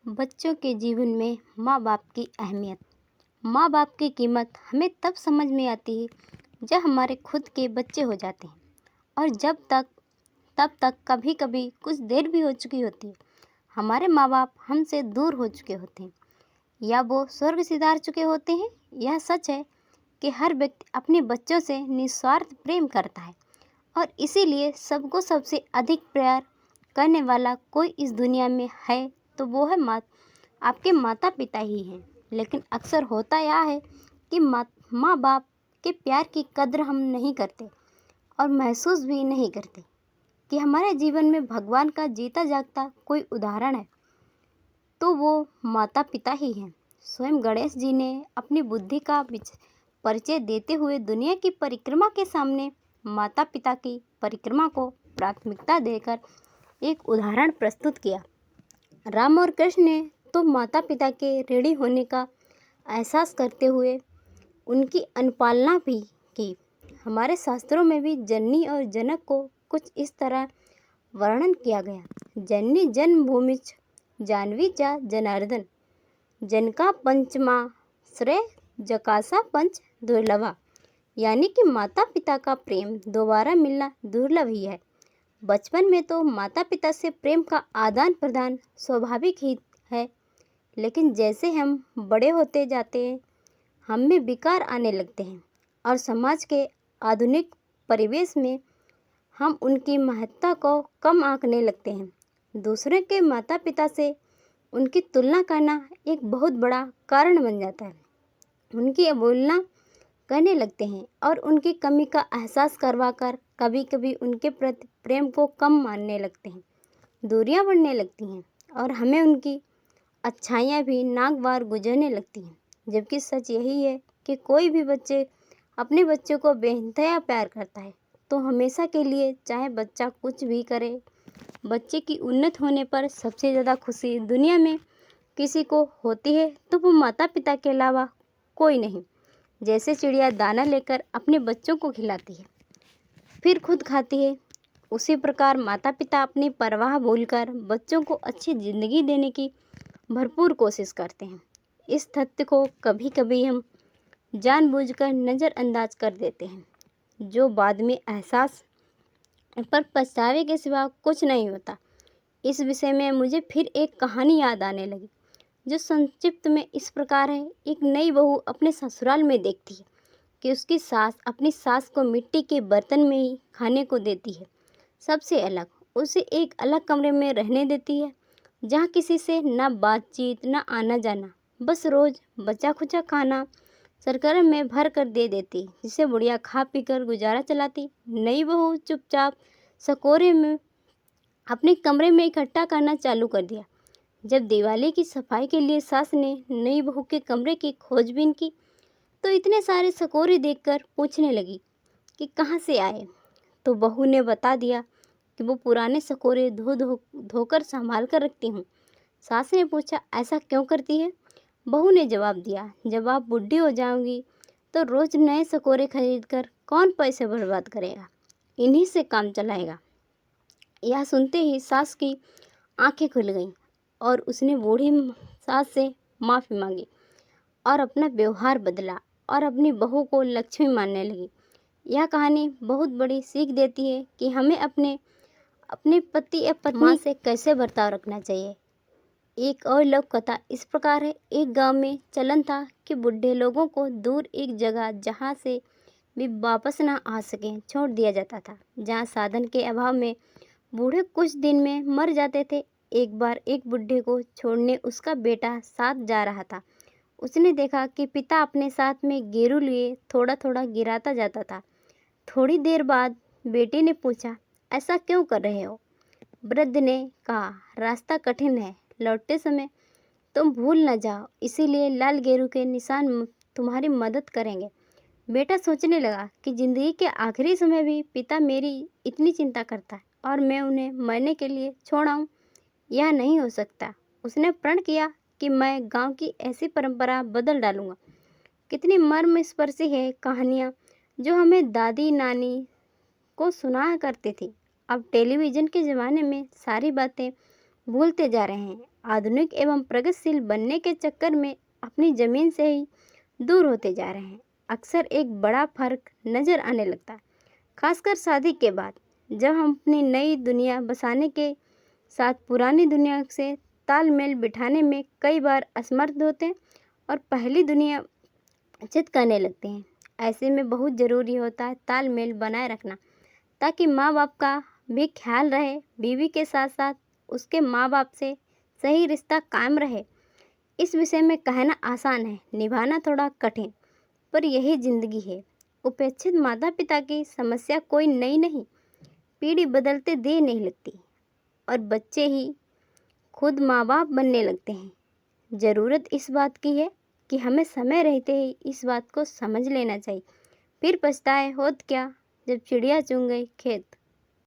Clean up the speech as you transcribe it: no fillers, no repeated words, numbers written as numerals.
बच्चों के जीवन में माँ बाप की अहमियत। माँ बाप की कीमत हमें तब समझ में आती है जब हमारे खुद के बच्चे हो जाते हैं और तब तक कभी कभी कुछ देर भी हो चुकी होती है। हमारे माँ बाप हमसे दूर हो चुके होते हैं या वो स्वर्ग सिधार चुके होते हैं। यह सच है कि हर व्यक्ति अपने बच्चों से निस्वार्थ प्रेम करता है और इसीलिए सबको सबसे अधिक प्यार करने वाला कोई इस दुनिया में है तो वो है आपके माता पिता ही हैं। लेकिन अक्सर होता यह है कि माँ बाप के प्यार की कद्र हम नहीं करते और महसूस भी नहीं करते कि हमारे जीवन में भगवान का जीता जागता कोई उदाहरण है तो वो माता पिता ही हैं। स्वयं गणेश जी ने अपनी बुद्धि का परिचय देते हुए दुनिया की परिक्रमा के सामने माता पिता की परिक्रमा को प्राथमिकता देकर एक उदाहरण प्रस्तुत किया। राम और कृष्ण ने तो माता पिता के ऋणी होने का एहसास करते हुए उनकी अनुपालना भी की। हमारे शास्त्रों में भी जननी और जनक को कुछ इस तरह वर्णन किया गया। जननी जन्मभूमिच जानवी चा जनार्दन, जनका पंचमा श्रेय जकासा पंच दुर्लभा। यानी कि माता पिता का प्रेम दोबारा मिलना दुर्लभ ही है। बचपन में तो माता पिता से प्रेम का आदान प्रदान स्वाभाविक ही है, लेकिन जैसे हम बड़े होते जाते हैं हम में विकार आने लगते हैं और समाज के आधुनिक परिवेश में हम उनकी महत्ता को कम आंकने लगते हैं। दूसरे के माता पिता से उनकी तुलना करना एक बहुत बड़ा कारण बन जाता है। उनकी अवहेलना करने लगते हैं और उनकी कमी का एहसास करवाकर कभी कभी उनके प्रति प्रेम को कम मानने लगते हैं। दूरियां बढ़ने लगती हैं और हमें उनकी अच्छाइयाँ भी नागवार गुजरने लगती हैं। जबकि सच यही है कि कोई भी बच्चे अपने बच्चों को बेइंतहा प्यार करता है तो हमेशा के लिए, चाहे बच्चा कुछ भी करे। बच्चे की उन्नत होने पर सबसे ज़्यादा खुशी दुनिया में किसी को होती है तो वो माता पिता के अलावा कोई नहीं। जैसे चिड़िया दाना लेकर अपने बच्चों को खिलाती है फिर खुद खाती है, उसी प्रकार माता पिता अपनी परवाह भूलकर बच्चों को अच्छी ज़िंदगी देने की भरपूर कोशिश करते हैं। इस तथ्य को कभी कभी हम जानबूझकर नज़रअंदाज कर देते हैं, जो बाद में एहसास पर पछतावे के सिवा कुछ नहीं होता। इस विषय में मुझे फिर एक कहानी याद आने लगी, जो संक्षिप्त में इस प्रकार है। एक नई बहू अपने ससुराल में देखती है कि उसकी सास अपनी सास को मिट्टी के बर्तन में ही खाने को देती है, सबसे अलग। उसे एक अलग कमरे में रहने देती है जहाँ किसी से ना बातचीत ना आना जाना, बस रोज़ बचा खुचा खाना सरकरम में भर कर दे देती, जिसे बुढ़िया खा पी कर गुजारा चलाती। नई बहू चुपचाप सकोरे में अपने कमरे में इकट्ठा करना चालू कर दिया। जब दिवाली की सफाई के लिए सास ने नई बहू के कमरे की खोजबीन की तो इतने सारे सकोरे देखकर पूछने लगी कि कहाँ से आए। तो बहू ने बता दिया कि वो पुराने सकोरे धोकर संभाल कर रखती हूँ। सास ने पूछा, ऐसा क्यों करती है? बहू ने जवाब दिया, जब आप बुढ़ी हो जाओगी तो रोज़ नए सकोरे खरीद कर कौन पैसे बर्बाद करेगा, इन्हीं से काम चलाएगा। यह सुनते ही सास की आंखें खुल गईं और उसने बूढ़ी सास से माफ़ी मांगी और अपना व्यवहार बदला और अपनी बहू को लक्ष्मी मानने लगी। यह कहानी बहुत बड़ी सीख देती है कि हमें अपने पति या पत्नी से कैसे बर्ताव रखना चाहिए। एक और लोक कथा इस प्रकार है। एक गांव में चलन था कि बूढ़े लोगों को दूर एक जगह जहां से भी वापस ना आ सकें छोड़ दिया जाता था, जहां साधन के अभाव में बूढ़े कुछ दिन में मर जाते थे। एक बार एक बूढ़े को छोड़ने उसका बेटा साथ जा रहा था। उसने देखा कि पिता अपने साथ में गेरू लिए थोड़ा थोड़ा गिराता जाता था। थोड़ी देर बाद बेटे ने पूछा, ऐसा क्यों कर रहे हो? वृद्ध ने कहा, रास्ता कठिन है, लौटते समय तुम भूल न जाओ, इसीलिए लाल गेरू के निशान तुम्हारी मदद करेंगे। बेटा सोचने लगा कि जिंदगी के आखिरी समय भी पिता मेरी इतनी चिंता करता है और मैं उन्हें मरने के लिए छोड़ आऊँ, यह नहीं हो सकता। उसने प्रण किया कि मैं गांव की ऐसी परंपरा बदल डालूंगा। कितनी मर्मस्पर्शी है कहानियाँ जो हमें दादी नानी को सुना करती थी। अब टेलीविज़न के ज़माने में सारी बातें भूलते जा रहे हैं आधुनिक एवं प्रगतिशील बनने के चक्कर में अपनी ज़मीन से ही दूर होते जा रहे हैं। अक्सर एक बड़ा फ़र्क नज़र आने लगता है, खासकर शादी के बाद, जब हम अपनी नई दुनिया बसाने के साथ पुरानी दुनिया से तालमेल बिठाने में कई बार असमर्थ होते हैं और पहली दुनिया चित करने लगते हैं। ऐसे में बहुत ज़रूरी होता है तालमेल बनाए रखना, ताकि माँ बाप का भी ख्याल रहे, बीवी के साथ साथ उसके माँ बाप से सही रिश्ता कायम रहे। इस विषय में कहना आसान है, निभाना थोड़ा कठिन, पर यही ज़िंदगी है। उपेक्षित माता पिता की समस्या कोई नई नहीं, पीढ़ी बदलते देर नहीं लगती और बच्चे ही खुद माँ बाप बनने लगते हैं। ज़रूरत इस बात की है कि हमें समय रहते ही इस बात को समझ लेना चाहिए, फिर पछताए होत क्या जब चिड़िया चुन गई खेत।